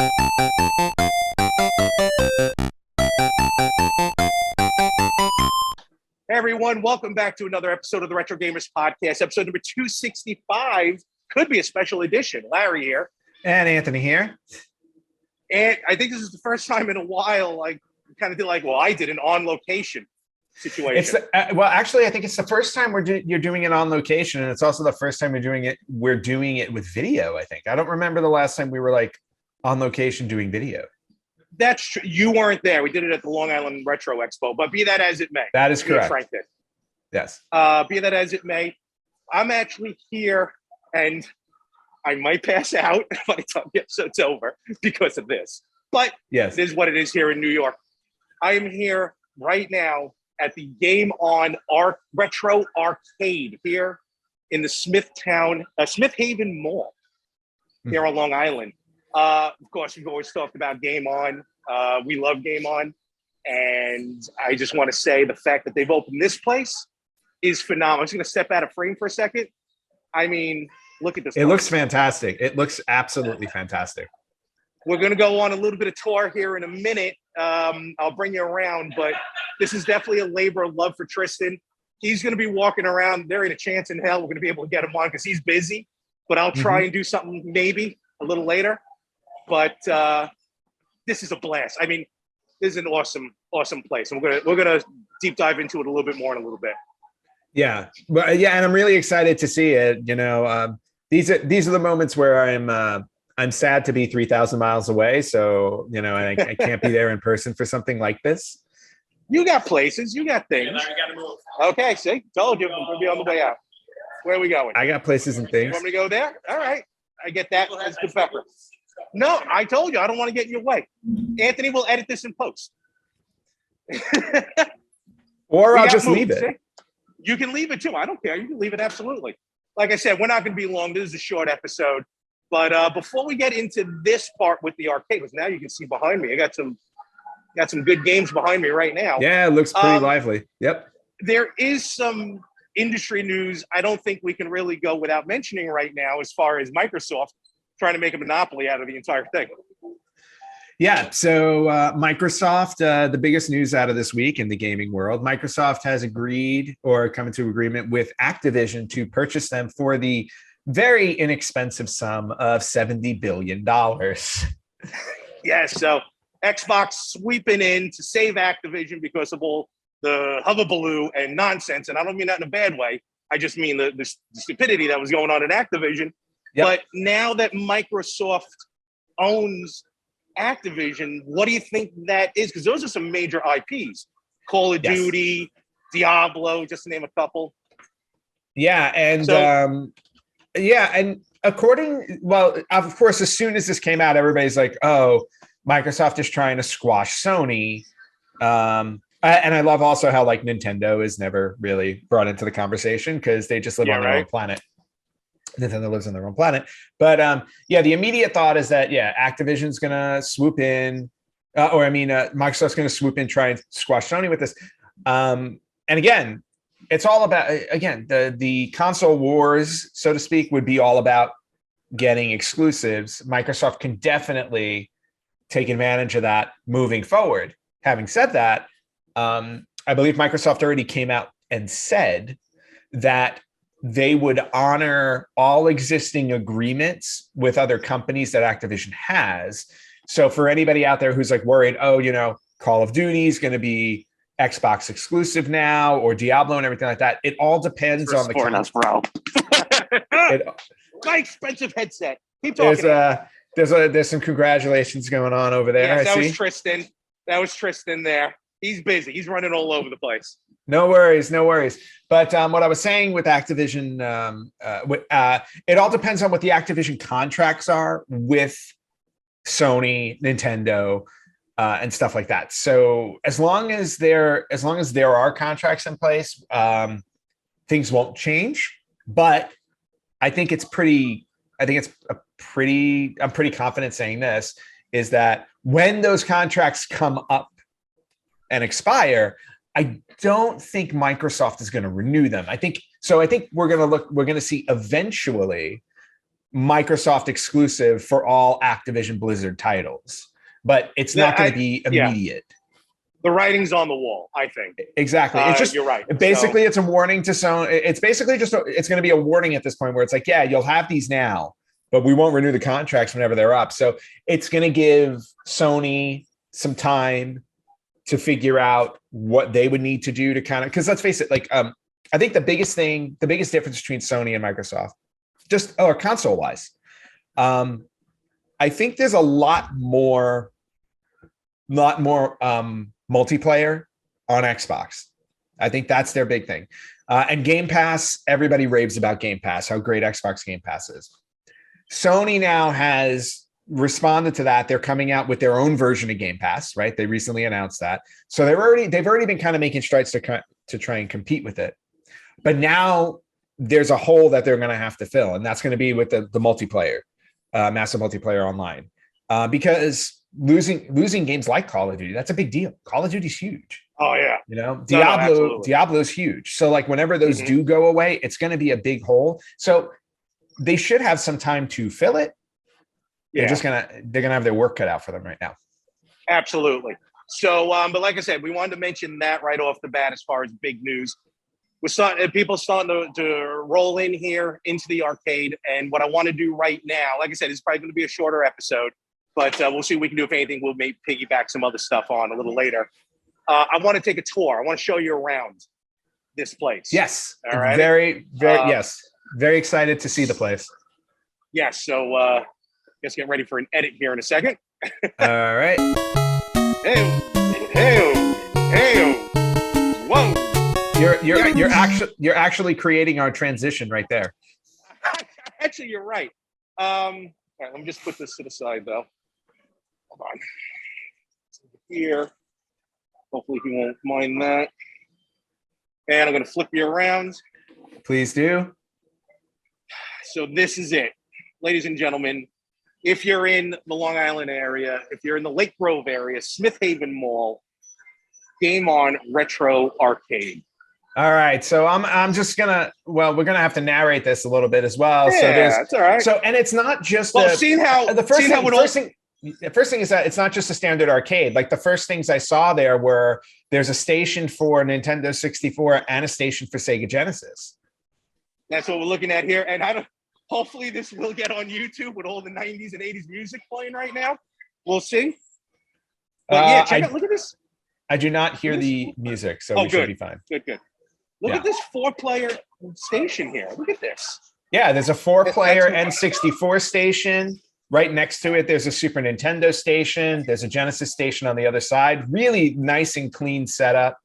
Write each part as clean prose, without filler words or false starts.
Hey everyone, welcome back to another episode of the Retro Gamers Podcast, episode number 265. Could be a special edition. Larry here. And Anthony here. And I think this is the first time in a while I kind of did I did an on-location situation. Well, actually, I think it's the first time you're doing it on location, and it's also the first time we're doing it with video, I think. I don't remember the last time we were on location doing video. That's true. You weren't there. We did it at the Long Island Retro Expo, but be that as it may. That is correct. Frank did. Yes. Be that as it may, I'm actually here, and I might pass out by the time the episode's over because of this. But yes, it is what it is here in New York. I am here right now at the Game On Retro Arcade here in the Smith Haven Mall here on Long Island. Of course, we've always talked about Game On. We love Game On. And I just want to say the fact that they've opened this place is phenomenal. I'm just going to step out of frame for a second. I mean, look at this. It looks fantastic. It looks absolutely fantastic. We're going to go on a little bit of tour here in a minute. I'll bring you around, but this is definitely a labor of love for Tristan. He's going to be walking around. There ain't a chance in hell we're going to be able to get him on because he's busy, but I'll try and do something maybe a little later. But this is a blast. I mean, this is an awesome place, and we're gonna deep dive into it a little bit more in a little bit. Yeah, but yeah, and I'm really excited to see it. You know, these are the moments where I'm sad to be 3,000 miles away. So you know, I can't be there in person for something like this. You got places, you got things. You got to move. Okay, see, told you I'm gonna be on the way out. Where are we going? I got places and things. You want me to go there? All right, I get that. That's good pepper. No, I told you I don't want to get in your way. Anthony will edit this in post. Or I'll just leave it. See? You can leave it too. I don't care. You can leave it absolutely. Like I said, we're not going to be long. This is a short episode. But before we get into this part with the arcade, because now you can see behind me, I got some good games behind me right now. Yeah, it looks pretty lively. Yep. There is some industry news I don't think we can really go without mentioning right now as far as Microsoft trying to make a monopoly out of the entire thing. Yeah, so Microsoft, the biggest news out of this week in the gaming world, Microsoft has agreed or come into agreement with Activision to purchase them for the very inexpensive sum of $70 billion. Yeah, so Xbox sweeping in to save Activision because of all the hullabaloo and nonsense. And I don't mean that in a bad way. I just mean the stupidity that was going on at Activision. Yep. But now that Microsoft owns Activision, what do you think that is? Because those are some major IPs. Call of Duty, Diablo, just to name a couple. Yeah, and of course, as soon as this came out, everybody's like, oh, Microsoft is trying to squash Sony. And I love also how Nintendo is never really brought into the conversation because they just live on their own planet. Nintendo lives on their own planet. But the immediate thought is that, Activision's going to swoop in, Microsoft's going to swoop in, try and squash Sony with this. And again, it's all about, the console wars, so to speak, would be all about getting exclusives. Microsoft can definitely take advantage of that moving forward. Having said that, I believe Microsoft already came out and said that they would honor all existing agreements with other companies that Activision has. So for anybody out there who's worried, Call of Duty is going to be Xbox exclusive now, or Diablo and everything like that, it all depends on the company. Bro. My expensive headset. Keep talking. There's some congratulations going on over there. Yes, was Tristan. That was Tristan there. He's busy. He's running all over the place. No worries. But what I was saying with Activision, it all depends on what the Activision contracts are with Sony, Nintendo, and stuff like that. So as long as there are contracts in place, things won't change. But I'm pretty confident saying this is that when those contracts come up and expire, I don't think Microsoft is going to renew them. I think we're going to see eventually Microsoft exclusive for all Activision Blizzard titles, but it's not going to be immediate. The writing's on the wall, I think. Exactly. It's just, you're right. Basically, it's a warning to Sony. It's basically just, it's going to be a warning at this point where it's like, yeah, you'll have these now, but we won't renew the contracts whenever they're up. So it's going to give Sony some time to figure out what they would need to do to kind of, because let's face it, like, I think the biggest difference between Sony and Microsoft, or console wise, I think there's a lot more multiplayer on Xbox. I think that's their big thing. And Game Pass, everybody raves about Game Pass, how great Xbox Game Pass is. Sony now has responded to that. They're coming out with their own version of Game Pass, right? They recently announced that. So they've already been kind of making strides to try and compete with it. But now there's a hole that they're going to have to fill, and that's going to be with the multiplayer, massive multiplayer online. Because losing games like Call of Duty, that's a big deal. Call of Duty's huge. Oh yeah. You know, Diablo's huge. So like whenever those do go away, it's going to be a big hole. So they should have some time to fill it. Yeah. They're gonna have their work cut out for them right now. Absolutely. So, but like I said, we wanted to mention that right off the bat as far as big news. People starting to roll in here into the arcade, and what I want to do right now, like I said, it's probably going to be a shorter episode, but we'll see what we can do. If anything, we'll maybe piggyback some other stuff on a little later. I want to take a tour. I want to show you around this place. Yes. All right. Very, yes. Very excited to see the place. Yes. So, guess get ready for an edit here in a second. All right. Hey. Whoa. You're actually creating our transition right there. Actually, you're right. All right, let me just put this to the side though. Hold on. Here. Hopefully he won't mind that. And I'm going to flip you around. Please do. So this is it. Ladies and gentlemen, if you're in the Long Island area, if you're in the Lake Grove area, Smith Haven Mall, Game On Retro Arcade. All right. So I'm just we're gonna have to narrate this a little bit as well. Yeah, so that's all right. So, and it's not just the first thing is that it's not just a standard arcade. Like the first things I saw there were there's a station for Nintendo 64 and a station for Sega Genesis. That's what we're looking at here. And hopefully this will get on YouTube with all the 90s and 80s music playing right now. We'll see. But yeah, check out, look at this. I do not hear the music, so we should be fine. Good. Look at this 4-player station here. Look at this. Yeah, there's a 4-player N64 station. Right next to it, there's a Super Nintendo station. There's a Genesis station on the other side. Really nice and clean setup.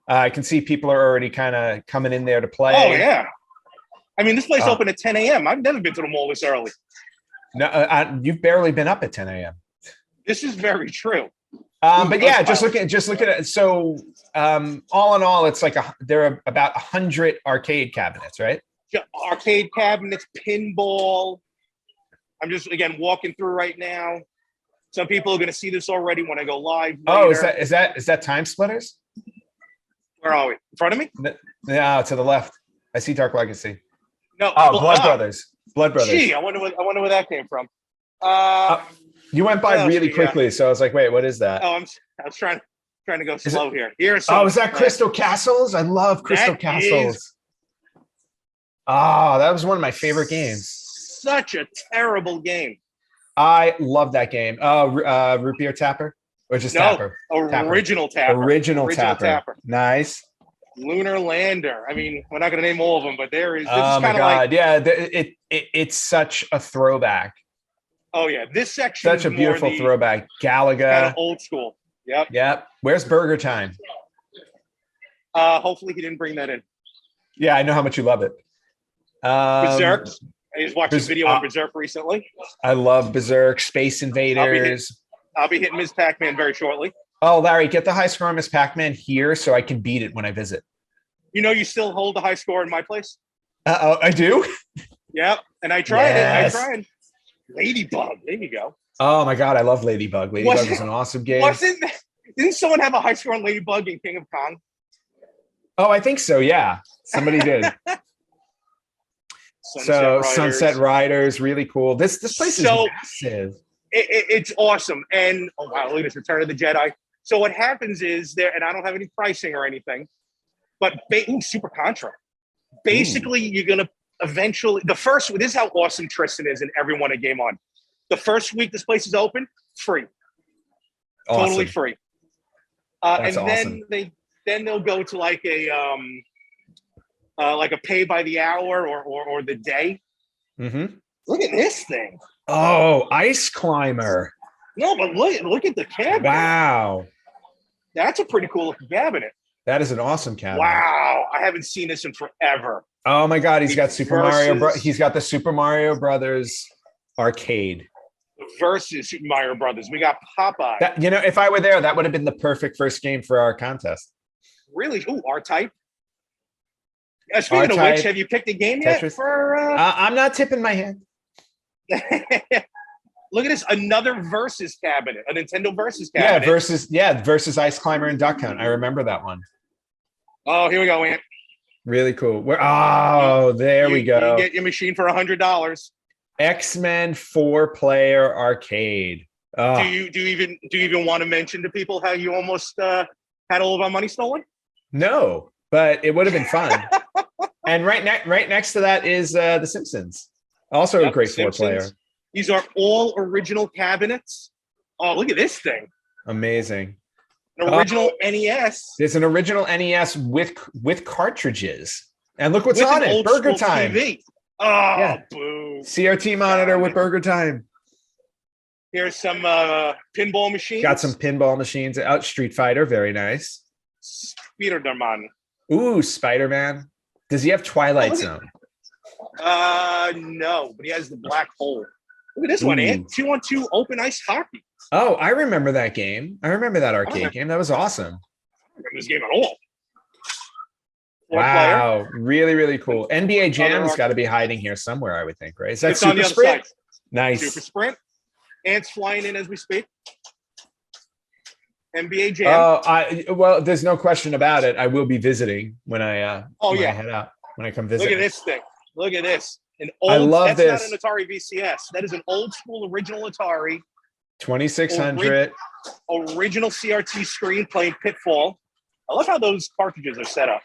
I can see people are already kind of coming in there to play. Oh, yeah. I mean, this place opened at 10 a.m. I've never been to the mall this early. No, you've barely been up at 10 a.m. This is very true. But yeah, just look at it. So all in all, it's like there are about 100 arcade cabinets, right? Arcade cabinets, pinball. I'm just walking through right now. Some people are going to see this already when I go live. Oh, is that Time Splitters? Where are we? In front of me? No, to the left. I see Dark Legacy. No. Blood Brothers. Blood Brothers. Gee, I wonder where that came from. You went by really quickly, so I was like, "Wait, what is that?" Oh, I was trying to go slow here. Is that Crystal Castles? I love Crystal Castles. That was one of my favorite games. Such a terrible game. I love that game. Root Beer Tapper or just Tapper? Original Tapper. Original Tapper. Nice. Lunar Lander. I mean, we're not going to name all of them, but there is. Oh my god! It's such a throwback. Oh yeah, this section. Such a beautiful throwback. Galaga. Kind of old school. Yep. Where's Burger Time? Hopefully he didn't bring that in. Yeah, I know how much you love it. Berserk. I just watched a video on Berserk recently. I love Berserk. Space Invaders. I'll be hitting Ms. Pac-Man very shortly. Oh, Larry, get the high score on Ms. Pac-Man here so I can beat it when I visit. You know, you still hold the high score in my place. I do. Yep, and I tried it. Ladybug. There you go. Oh my god, I love Ladybug. Ladybug is an awesome game. Didn't someone have a high score on Ladybug in King of Kong? Oh, I think so. Yeah, somebody did. Sunset Riders, really cool. This place is massive. It's awesome. And oh wow, look at this, Return of the Jedi. So what happens is there, and I don't have any pricing or anything, but Super Contra. Basically, you're gonna eventually this is how awesome Tristan is and everyone at Game On. The first week this place is open, free. Awesome. Totally free. That's and awesome. then they'll go to like a pay by the hour or the day. Mm-hmm. Look at this thing. Oh, Ice Climber. No, but look at the cabinet. Wow. That's a pretty cool looking cabinet. That is an awesome cabinet. Wow. I haven't seen this in forever. Oh my God. He's got he's got the Super Mario Brothers arcade. Versus Super Mario Brothers. We got Popeye. If I were there, that would have been the perfect first game for our contest. Really? Ooh, R-Type. Speaking of which, have you picked a game yet? I'm not tipping my hand. Look at this, another Versus cabinet, a Nintendo Versus cabinet. Versus Ice Climber and Duck Hunt. I remember that one. Oh, here we go, Ant. Really cool. There we go. You get your machine for $100. X-Men 4-player arcade. Oh. Do you even want to mention to people how you almost had all of our money stolen? No, but it would have been fun. And right next to that is The Simpsons. Also a great 4-player. These are all original cabinets. Oh, look at this thing. Amazing. An original NES. There's an original NES with cartridges. And look what's on it. Burger Time. TV. Oh, yeah. Boo. CRT monitor with Burger Time. Here's some pinball machines. Got some pinball machines. Out Street Fighter. Very nice. Spider-Man. Ooh, Spider-Man. Does he have Twilight Zone? No, but he has the black hole. Look at this one, Ant. 2-on-2 open ice hockey. Oh, I remember that game. I remember that arcade game. That was awesome. I don't remember this game at all. Wow, really, really cool. NBA Jam's got to be hiding here somewhere, I would think, right? Is that Super Sprint? Nice. Super Sprint. Ant's flying in as we speak. NBA Jam. Well, there's no question about it. I will be visiting when I head out, when I come visit. Look at this thing. Look at this. That's not an Atari VCS. That is an old school original Atari. 2600. Original CRT screen playing Pitfall. I love how those cartridges are set up.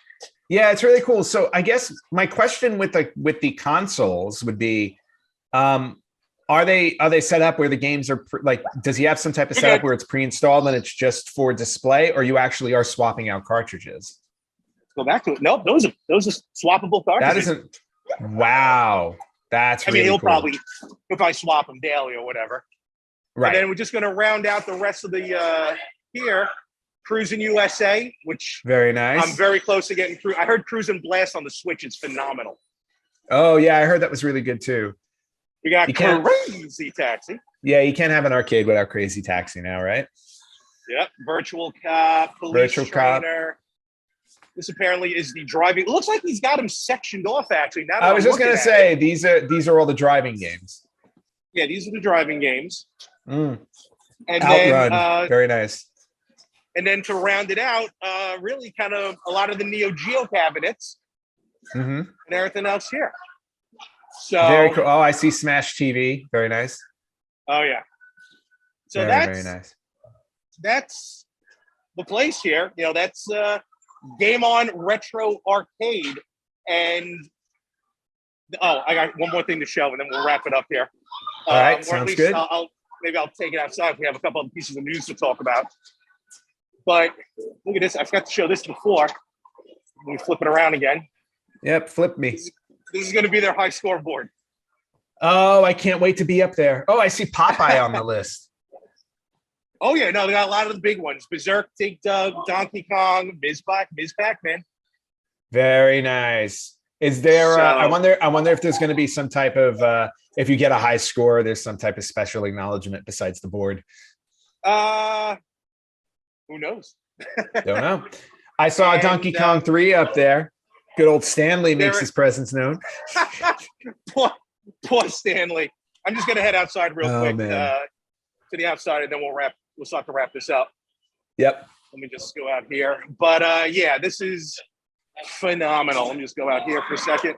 Yeah, it's really cool. So I guess my question with the consoles would be, are they set up where the games are does he have some type of setup where it's pre-installed and it's just for display, or you actually are swapping out cartridges? Let's go back to it. No, those are swappable cartridges. That isn't. Wow, that's. Really he'll cool. probably swap them daily or whatever. Right. And then we're just going to round out the rest of the here. Cruising USA, which very nice. I'm very close to getting through. I heard Cruising Blast on the Switch is phenomenal. Oh yeah, I heard that was really good too. We got Crazy Taxi. Yeah, you can't have an arcade without Crazy Taxi now, right? Yep. Virtual Cop, Police Trainer. This apparently is the driving. It looks like he's got him sectioned off. Actually, now I was just gonna say these are all the driving games. Yeah, these are the driving games. And Outrun, then, very nice. And then to round it out, really kind of a lot of the Neo Geo cabinets and everything else here. So very cool. Oh, I see Smash TV. Very nice. Oh yeah. So very nice. That's the place here. That's Game On Retro Arcade. And I got one more thing to show, and then we'll wrap it up here. All right, sounds good. Maybe I'll take it outside if we have a couple of pieces of news to talk about. But look at this. I forgot to show this before. Let me flip it around again. Yep, flip me. This is going to be their high scoreboard. Oh, I can't wait to be up there. Oh, I see Popeye on the list. Oh, yeah. No, they got a lot of the big ones. Berserk, Dig Dug, Donkey Kong, Ms. Pac-Man. Very nice. Is there, I wonder if there's going to be some type of, if you get a high score, there's some type of special acknowledgement besides the board. Who knows? Don't know. I saw Donkey Kong 3 up there. Good old Stanley makes his presence known. Poor Stanley. I'm just going to head outside real quick to the outside, and then we'll start to wrap this up. Yep. Let me just go out here. But yeah, this is phenomenal. Let me just go out here for a second.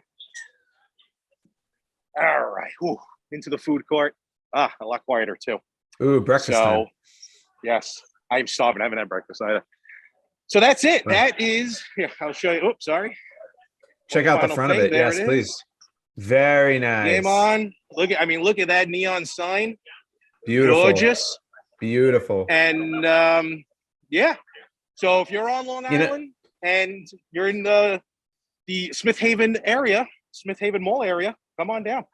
All right. Whew. Into the food court. A lot quieter too. Ooh, breakfast time. Yes, I'm starving. I haven't had breakfast either. So that's it. Wow. That is, here, I'll show you. Oops, sorry. Check out the front of it. There Yes, please. Very nice. Game on. Look at that neon sign. Beautiful. Gorgeous. Beautiful. And yeah. So if you're on Long Island and you're in the Smith Haven area, Smith Haven Mall area, come on down.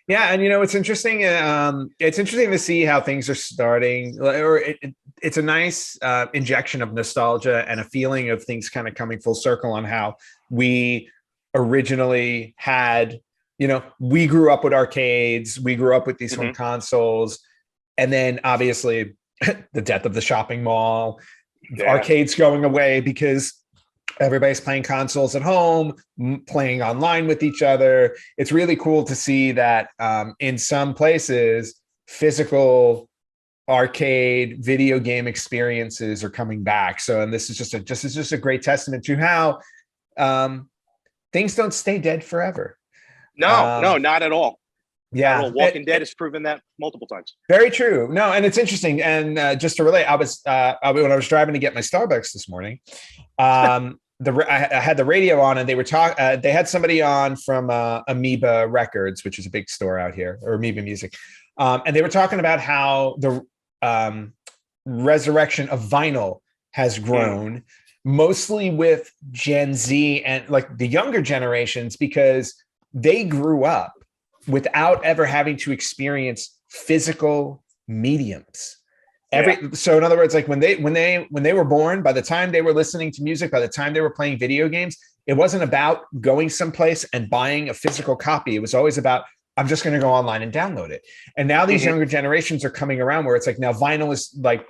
Yeah, and it's interesting. It's interesting to see how things are starting. Or it's a nice injection of nostalgia and a feeling of things kind of coming full circle on how we originally had. We grew up with arcades. We grew up with these home consoles, and then obviously the death of the shopping mall, arcades going away because everybody's playing consoles at home, playing online with each other. It's really cool to see that in some places, physical arcade video game experiences are coming back. So, and this is just a great testament to how things don't stay dead forever. No, not at all. Yeah, Walking Dead has proven that multiple times. Very true. No, and it's interesting. And just to relate, I was when I was driving to get my Starbucks this morning. I had the radio on, and they were they had somebody on from Amoeba Records, which is a big store out here, or Amoeba Music, and they were talking about how the resurrection of vinyl has grown, mostly with Gen Z and like the younger generations, because they grew up without ever having to experience physical mediums. So in other words, like when they were born, by the time they were listening to music, by the time they were playing video games, it wasn't about going someplace and buying a physical copy. It was always about, I'm just going to go online and download it. And now these younger generations are coming around where it's like, now vinyl is like,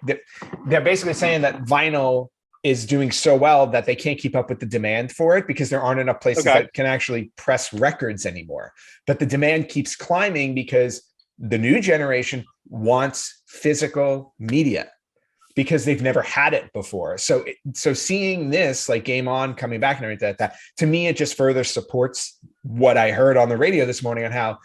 they're basically saying that vinyl is doing so well that they can't keep up with the demand for it because there aren't enough places that can actually press records anymore. But the demand keeps climbing because the new generation wants physical media because they've never had it before. So seeing this like Game On coming back and everything like that, to me, it just further supports what I heard on the radio this morning on how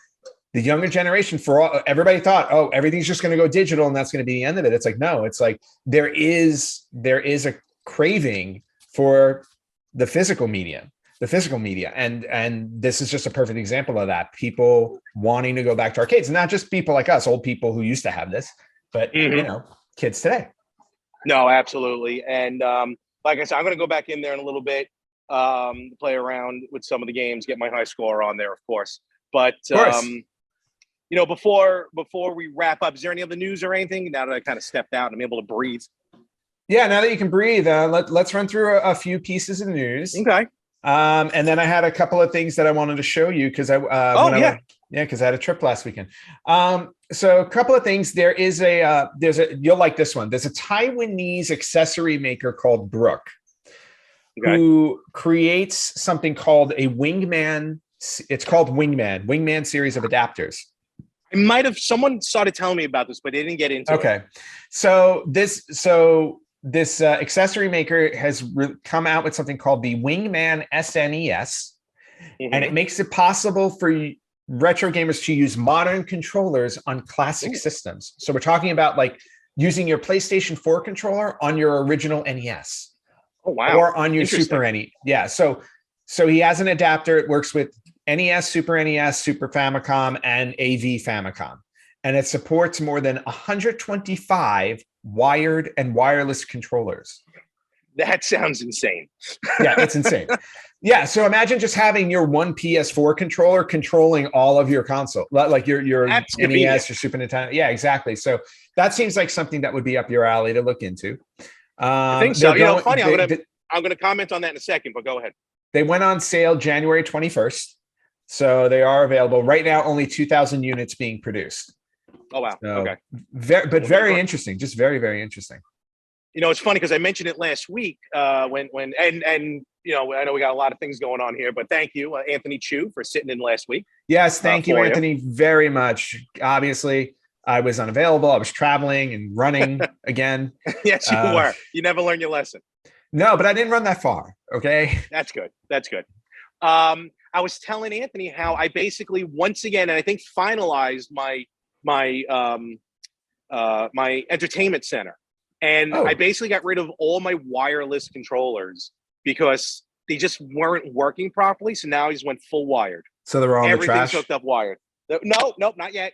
the younger generation, everybody thought, oh, everything's just going to go digital and that's going to be the end of it. It's like, no, it's like there is a craving for the physical media. And this is just a perfect example of that. People wanting to go back to arcades, not just people like us, old people who used to have this, but kids today. No, absolutely. And like I said, I'm going to go back in there in a little bit, play around with some of the games, get my high score on there, of course. But before we wrap up, is there any other news or anything now that I kind of stepped out and I'm able to breathe? Yeah, now that you can breathe, let's run through a few pieces of news. Okay. And then I had a couple of things that I wanted to show you because because I had a trip last weekend. So a couple of things. There's you'll like this one. There's a Taiwanese accessory maker called Brook, who creates something called a Wingman. It's called Wingman series of adapters. Someone started telling me about this, but they didn't get into it. Okay. So this accessory maker has come out with something called the Wingman SNES, and it makes it possible for retro gamers to use modern controllers on classic systems. So we're talking about like using your PlayStation 4 controller on your original NES. Oh, wow. Or on your Super NES. Yeah. So he has an adapter. It works with NES, Super NES, Super Famicom, and AV Famicom. And it supports more than 125 wired and wireless controllers. That sounds insane. Yeah, it's insane. Yeah, so imagine just having your one PS4 controller controlling all of your console, like your NES, your Super Nintendo. Yeah, exactly. So that seems like something that would be up your alley to look into. I think so. Funny. I'm going to comment on that in a second, but go ahead. They went on sale January 21st, so they are available right now. Only 2,000 units being produced. Oh wow! So, okay, very interesting. Just very, very interesting. It's funny because I mentioned it last week when I know we got a lot of things going on here, but thank you, Anthony Chu, for sitting in last week. Yes, thank you, Anthony, very much. Obviously, I was unavailable. I was traveling and running again. Yes, you were. You never learned your lesson. No, but I didn't run that far. Okay, that's good. I was telling Anthony how I basically once again, and I think finalized my entertainment center, and I basically got rid of all my wireless controllers because they just weren't working properly. So now I just went full wired. So they're all in the Everything's trash? hooked up wired. No, not yet.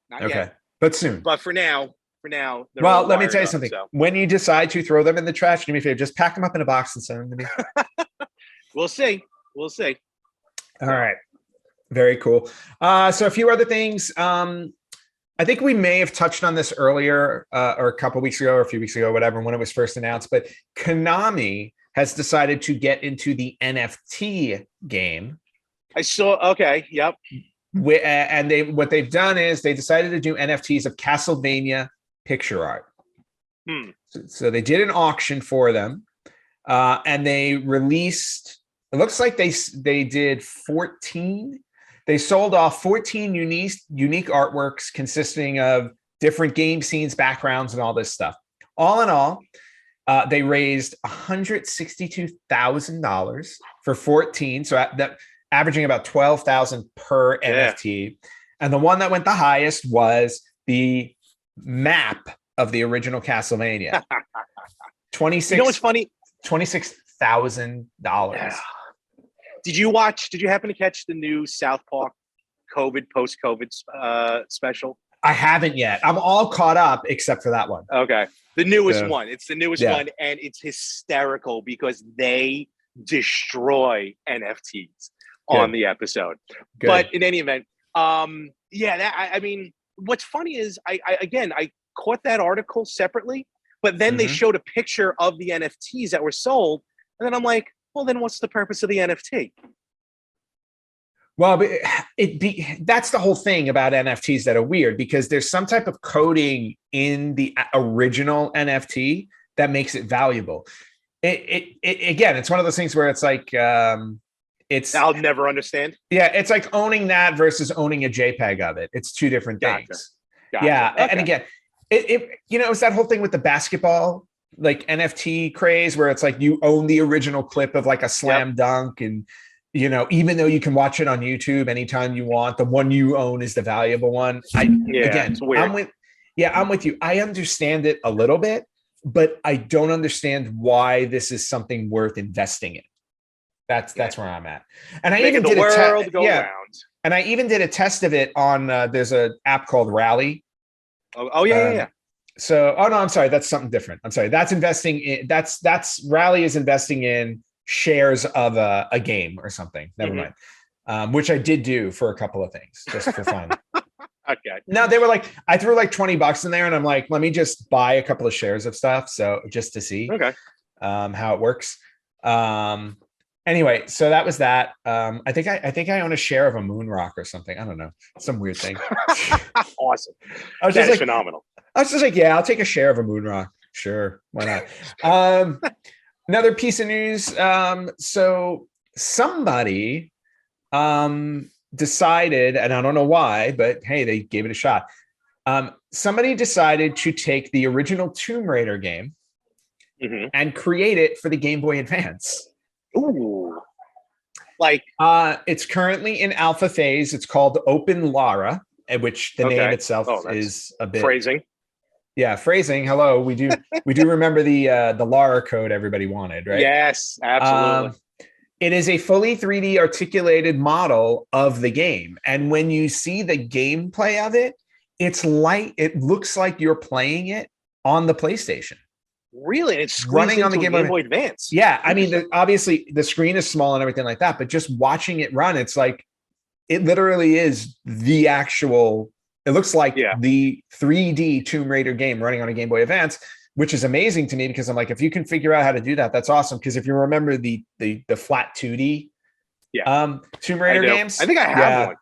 Not yet. But soon. But for now, well, let me tell you something. So. When you decide to throw them in the trash, do me a favor, just pack them up in a box and send them to me. We'll see. All right. Very cool. So a few other things. I think we may have touched on this earlier or a couple of weeks ago or a few weeks ago, whatever, when it was first announced, but Konami has decided to get into the NFT game. I saw. Okay. Yep. And what they've done is they decided to do NFTs of Castlevania picture art. So they did an auction for them, and they released. It looks like they did 14. They sold off 14 unique artworks consisting of different game scenes, backgrounds, and all this stuff. All in all, they raised $162,000 for 14. So that averaging about $12,000 per NFT. And the one that went the highest was the map of the original Castlevania. 26. You know what's funny? $26,000. Did you happen to catch the new South Park post-COVID special? I haven't yet. I'm all caught up except for that one. Okay. The newest one. It's the newest one, and it's hysterical because they destroy NFTs on the episode. Good. But in any event, I mean, what's funny is I caught that article separately, but then they showed a picture of the NFTs that were sold, and then I'm like, well, then what's the purpose of the NFT? Well, that's the whole thing about NFTs that are weird, because there's some type of coding in the original NFT that makes it valuable. Again, it's one of those things where it's like I'll never understand. Yeah, it's like owning that versus owning a JPEG of it. It's two different things. Gotcha. Yeah, okay. And again, it's that whole thing with the basketball like NFT craze where it's like you own the original clip of like a slam dunk, and even though you can watch it on YouTube anytime you want, the one you own is the valuable one. It's weird. I'm with you. I understand it a little bit, but I don't understand why this is something worth investing in. That's where I'm at. And I even did and I even did a test of it on there's an app called Rally. Yeah. So, no, I'm sorry. That's something different. I'm sorry. That's investing in, that's Rally is investing in shares of a game or something. Never mind. Which I did do for a couple of things just for fun. Okay. No, they were like, I threw like $20 in there and I'm like, let me just buy a couple of shares of stuff. So just to see how it works. Anyway, so that was that. I think I own a share of a moon rock or something. I don't know. Some weird thing. Awesome. That's phenomenal. I was just like, yeah, I'll take a share of a moon rock. Sure. Why not? Another piece of news. So somebody decided, and I don't know why, but hey, they gave it a shot. Somebody decided to take the original Tomb Raider game and create it for the Game Boy Advance. Ooh. It's currently in alpha phase. It's called Open Lara, which the name itself is a bit phrasing. Yeah, phrasing. Hello, we do remember the Lara code everybody wanted, right? Yes, absolutely. It is a fully 3D articulated model of the game, and when you see the gameplay of it, it looks like you're playing it on the PlayStation. Really? It's running on the Game Boy Advance. Yeah, I mean, obviously the screen is small and everything like that, but just watching it run, it's like it literally is the actual. It looks like the 3D Tomb Raider game running on a Game Boy Advance, which is amazing to me because I'm like, if you can figure out how to do that, that's awesome. Because if you remember the flat 2D Tomb Raider games, I think I have one.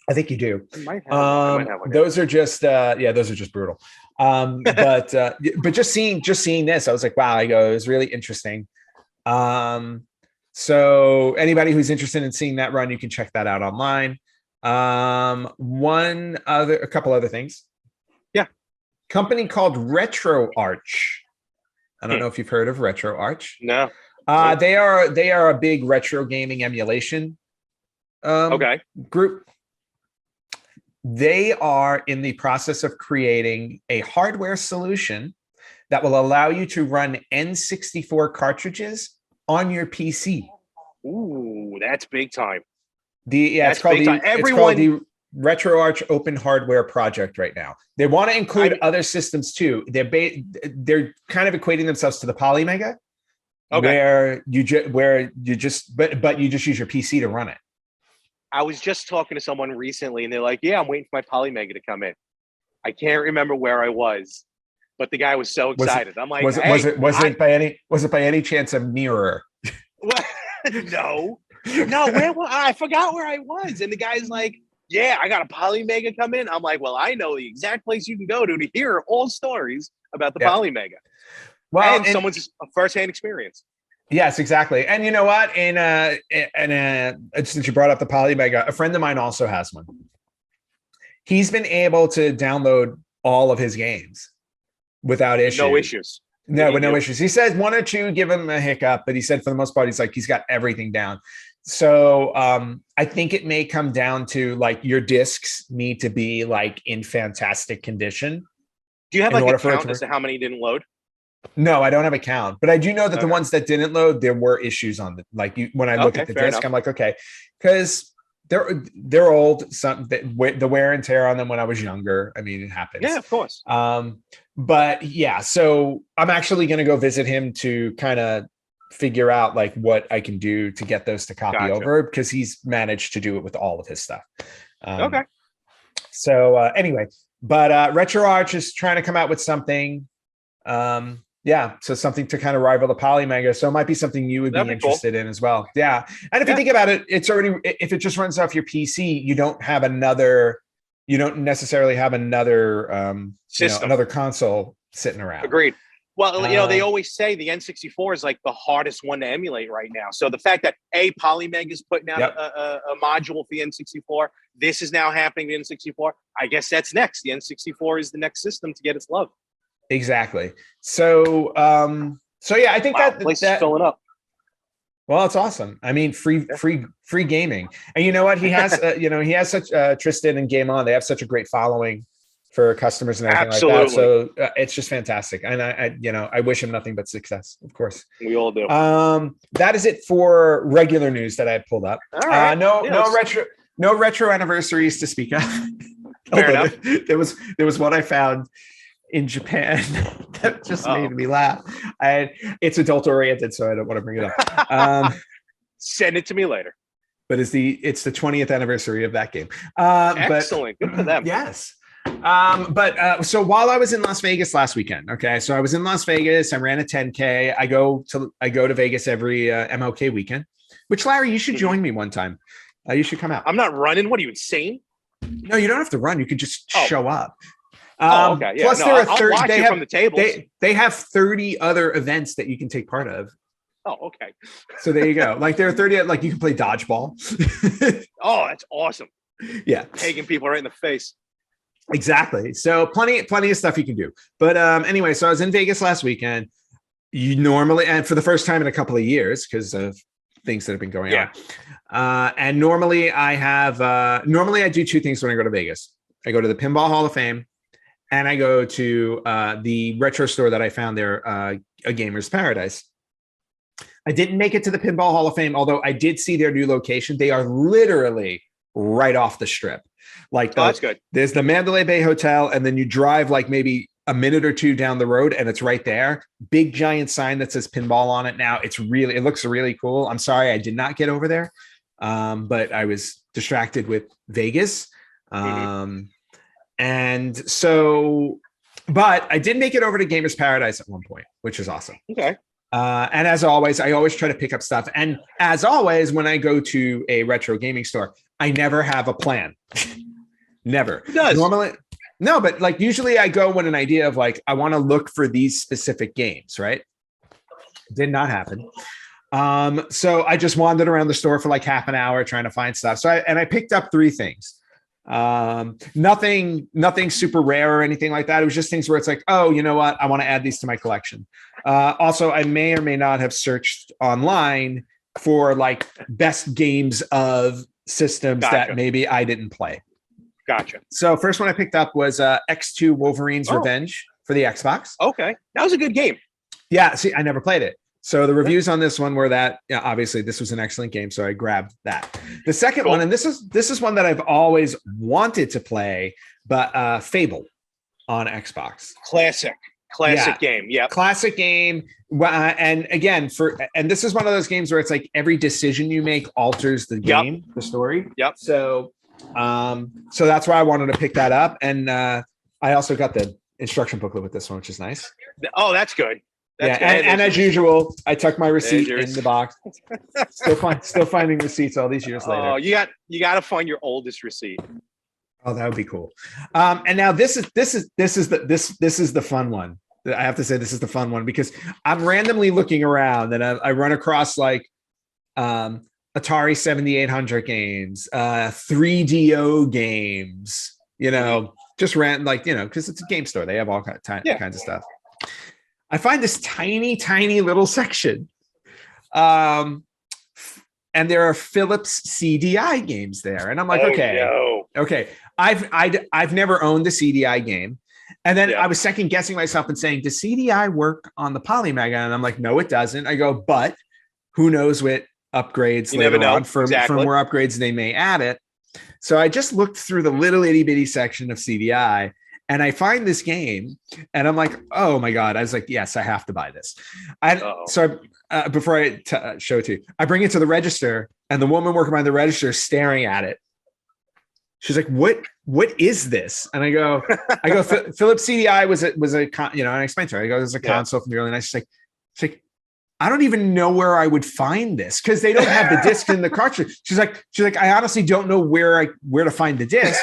I think you do. I might have one. Those are just those are just brutal. But just seeing this, I was like, wow, it was really interesting. So anybody who's interested in seeing that run, you can check that out online. A couple other things. Yeah. Company called RetroArch. I don't know if you've heard of RetroArch. No. They are a big retro gaming emulation Okay. group. They are in the process of creating a hardware solution that will allow you to run N64 cartridges on your PC. Ooh, that's big time. It's called the RetroArch Open Hardware Project right now. They want to include other systems too. They're kind of equating themselves to the Polymega, where you just use your PC to run it. I was just talking to someone recently, and they're like, "Yeah, I'm waiting for my Polymega to come in." I can't remember where I was, but the guy was so excited. I'm like, was it by any chance a mirror? No. Where was I? Forgot where I was, and the guy's like, "Yeah, I got a Polymega come in." I'm like, "Well, I know the exact place you can go to hear all stories about the Polymega." Well, and someone's firsthand experience. Yes, exactly. And you know what? Since you brought up the Polymega, a friend of mine also has one. He's been able to download all of his games without issues. No issues. No issues. He said one or two give him a hiccup, but he said for the most part, he's got everything down. So I think it may come down to like your discs need to be like in fantastic condition. Do you have like a count as to how many didn't load? No, I don't have a count, but I do know that the ones that didn't load, there were issues on when I look at the disc, enough. I'm like, okay, because they're old. The wear and tear on them when I was younger. I mean, it happens. Yeah, of course. But yeah, so I'm actually going to go visit him to kind of figure out like what I can do to get those to copy over, because he's managed to do it with all of his stuff. Okay. So anyway, but RetroArch is trying to come out with something. So something to kind of rival the Polymega. So it might be something you would be interested in as well. Yeah. And if you think about it, it's already, if it just runs off your PC, you don't necessarily have another another console sitting around. Agreed. Well, they always say the N64 is like the hardest one to emulate right now. So the fact that Polymega is putting out a module for the N64, this is now happening to the N64. I guess that's next. The N64 is the next system to get its love. Exactly. So yeah, I think that place is filling up. Well, it's awesome. I mean, free gaming, and you know what? He has, he has such Tristan and Game On. They have such a great following for customers and everything like that. So it's just fantastic, and I wish him nothing but success. Of course, we all do. That is it for regular news that I pulled up. All right. No retro anniversaries to speak of. Fair enough. There was one I found in Japan that just made me laugh. It's adult oriented, so I don't want to bring it up. Send it to me later. But it's the 20th anniversary of that game. Excellent. Good for them. Yes. So while I was in Las Vegas last weekend, so I was in Las Vegas. I ran a 10K. I go to Vegas every MLK weekend. Which, Larry, you should join me one time. You should come out. I'm not running. What are you, insane? No, you don't have to run. You could just show up. Okay. Yeah. Plus, there are 30. I'll watch you from the tables. They have 30 other events that you can take part of. Oh, okay. So there you go. Like there are 30. Like you can play dodgeball. Oh, that's awesome. Yeah, taking people right in the face. Exactly. So plenty of stuff you can do. But anyway, so I was in Vegas last weekend. You normally, and for the first time in a couple of years, because of things that have been going on. And normally I do two things when I go to Vegas. I go to the Pinball Hall of Fame. And I go to the retro store that I found there, A Gamer's Paradise. I didn't make it to the Pinball Hall of Fame, although I did see their new location. They are literally right off the strip. Like that's good. There's the Mandalay Bay Hotel, and then you drive like maybe a minute or two down the road, and it's right there. Big giant sign that says Pinball on it now. It looks really cool. I'm sorry I did not get over there, but I was distracted with Vegas. And so, but I did make it over to Gamers Paradise at one point, which is awesome. Okay. And as always, I always try to pick up stuff. And as always, when I go to a retro gaming store, I never have a plan. Never. It does. Normally, no, but like usually I go with an idea of like, I want to look for these specific games, right? Did not happen. So I just wandered around the store for like half an hour trying to find stuff. So I picked up 3 things. Nothing super rare or anything like that. It was just things where it's like, oh, you know what? I want to add these to my collection. Also, I may or may not have searched online for like best games of systems Gotcha. that maybe I didn't play. Gotcha. So first one I picked up was X2 Wolverine's Revenge for the Xbox. Okay, that was a good game. Yeah, see, I never played it. So the reviews on this one were that, yeah, obviously this was an excellent game, so I grabbed that. The second one, and this is one that I've always wanted to play, but Fable on Xbox. Classic game. Yeah. Classic game. And again, and this is one of those games where it's like every decision you make alters the game, the story. Yep. So that's why I wanted to pick that up. And I also got the instruction booklet with this one, which is nice. Oh, that's good. That's good. Good. And as usual, I tucked my receipt in the box. Still finding receipts all these years later. Oh, you got to find your oldest receipt. Oh, that would be cool. And now this is the fun one. I have to say this is the fun one because I'm randomly looking around and I run across like Atari 7800 games, 3DO games, just ran because it's a game store. They have all kinds of stuff. I find this tiny, tiny little section. And there are Philips CDI games there. And I'm like, okay. I've never owned the CDI game. And then I was second guessing myself and saying, does CDI work on the Polymega? And I'm like, no, it doesn't. I go, but who knows what upgrades later on firmware upgrades they may add it. So I just looked through the little itty bitty section of CDI and I find this game and I'm like, oh my God. I was like, yes, I have to buy this. So before I show it to you, I bring it to the register and the woman working behind the register is staring at it. She's like, what is this? And I go, Philips CDI was a and I explained to her, I go, there's a console from the early 90s. She's like, I don't even know where I would find this because they don't have the disc in the cartridge. She's like, I honestly don't know where to find the disc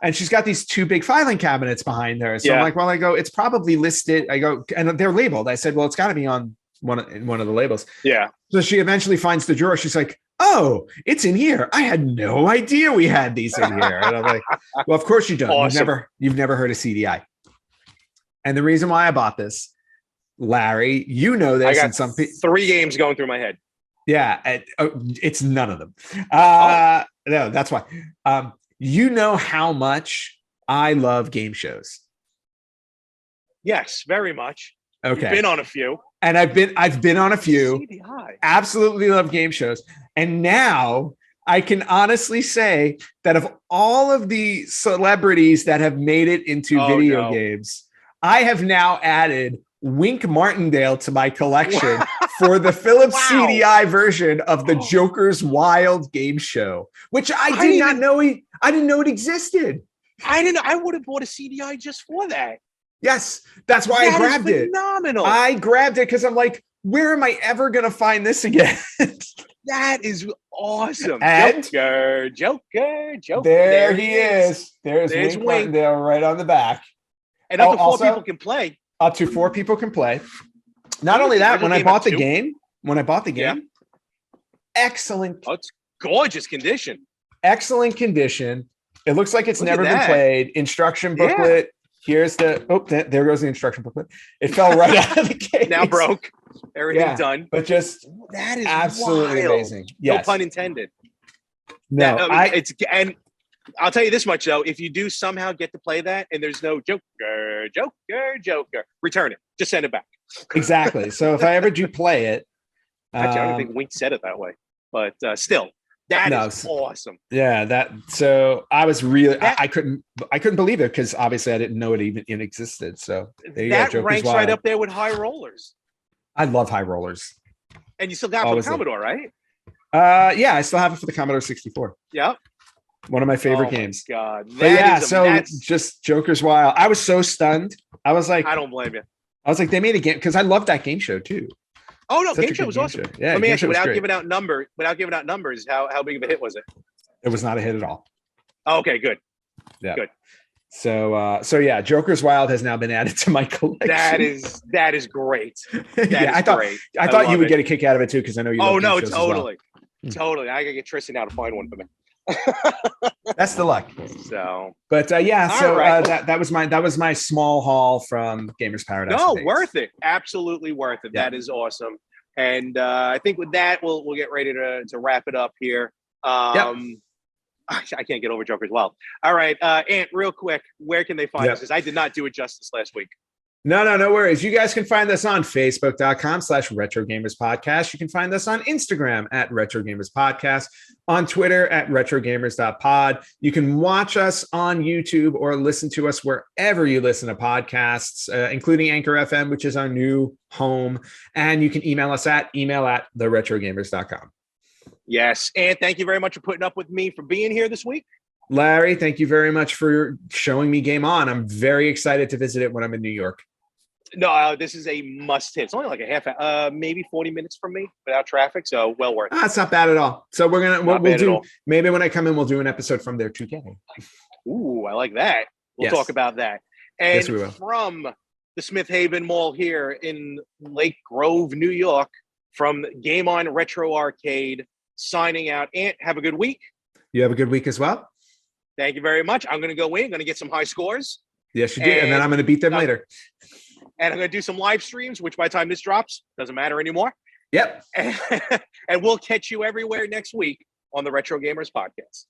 and she's got these two big filing cabinets behind her. So I'm like, well, I go, it's probably listed. I go, and they're labeled. I said, well, it's got to be on one of the labels. Yeah. So she eventually finds the drawer. She's like, oh, it's in here. I had no idea we had these in here. And I'm like, well, of course you don't. Awesome. You've never heard of CDI. And the reason why I bought this, Larry, you know this. I got 3 games going through my head. Yeah, it's none of them. No, that's why. You know how much I love game shows. Yes, very much. Okay. You've been on a few. And I've been on a few. CDI. Absolutely love game shows. And now I can honestly say that of all of the celebrities that have made it into video games, I have now added Wink Martindale to my collection for the Philips CDI version of the Joker's Wild game show, which I didn't know it existed. I would have bought a CDI just for that. Yes, that's why I grabbed it. Phenomenal. I grabbed it because I'm like, where am I ever going to find this again? That is awesome. And Joker. There he is. There's Wink Martindale right on the back. And up to 4 people can play. Up to 4 people can play. Not only that, when I bought the game, excellent. Oh, it's gorgeous condition. Excellent condition. It looks like it's never been played. Instruction booklet. Here's there goes the instruction booklet. It fell right out of the case. Now broke. Everything's done. But just that is absolutely wild. Amazing. Yes. No pun intended. No, and I'll tell you this much though: if you do somehow get to play that, and there's no Joker, return it. Just send it back. Exactly. So if I ever do play it, actually, I don't think Wink said it that way, but still. That is awesome. Yeah, so I was really I couldn't believe it because obviously I didn't know it even existed. So that ranks right up there with High Rollers. I love High Rollers. And you still got it for the Commodore, right? Yeah, I still have it for the Commodore 64. Yep. One of my favorite games. God. Just Joker's Wild. I was so stunned. I was like, I don't blame you. I was like, they made a game because I loved that game show too. Oh no, game show was awesome. Yeah, let me ask you, without giving out numbers, how big of a hit was it? It was not a hit at all. Oh, okay, good. Yeah, good. So yeah, Joker's Wild has now been added to my collection. That is great. I thought you would get a kick out of it too because I know you. Oh no, totally. I gotta get Tristan out to find one for me. That's the luck. So, but that was my small haul from Gamers Paradise. No, worth it. Absolutely worth it. Yeah. That is awesome. And I think with that, we'll get ready to wrap it up here. I can't get over Joker as well. All right, Ant, real quick, where can they find us? Because I did not do it justice last week. No worries. You guys can find us on Facebook.com/Retro Gamers Podcast. You can find us on Instagram at Retro Gamers Podcast, on Twitter at RetroGamers.pod. You can watch us on YouTube or listen to us wherever you listen to podcasts, including Anchor FM, which is our new home. And you can email us at email@theretrogamers.com. Yes, and thank you very much for putting up with me for being here this week. Larry, thank you very much for showing me Game On. I'm very excited to visit it when I'm in New York. No, this is a must hit. It's only like a half, maybe 40 minutes from me without traffic, so well worth it. That's not bad at all. So we'll do, maybe when I come in, we'll do an episode from there too. Ooh, I like that. We'll talk about that. And yes, we will. From the Smith Haven Mall here in Lake Grove, New York, from Game On Retro Arcade, signing out. Ant, have a good week. You have a good week as well. Thank you very much. I'm going to go in, going to get some high scores. Yes, you do. And then I'm going to beat them later. And I'm going to do some live streams, which by the time this drops, doesn't matter anymore. Yep. And we'll catch you everywhere next week on the Retro Gamers Podcast.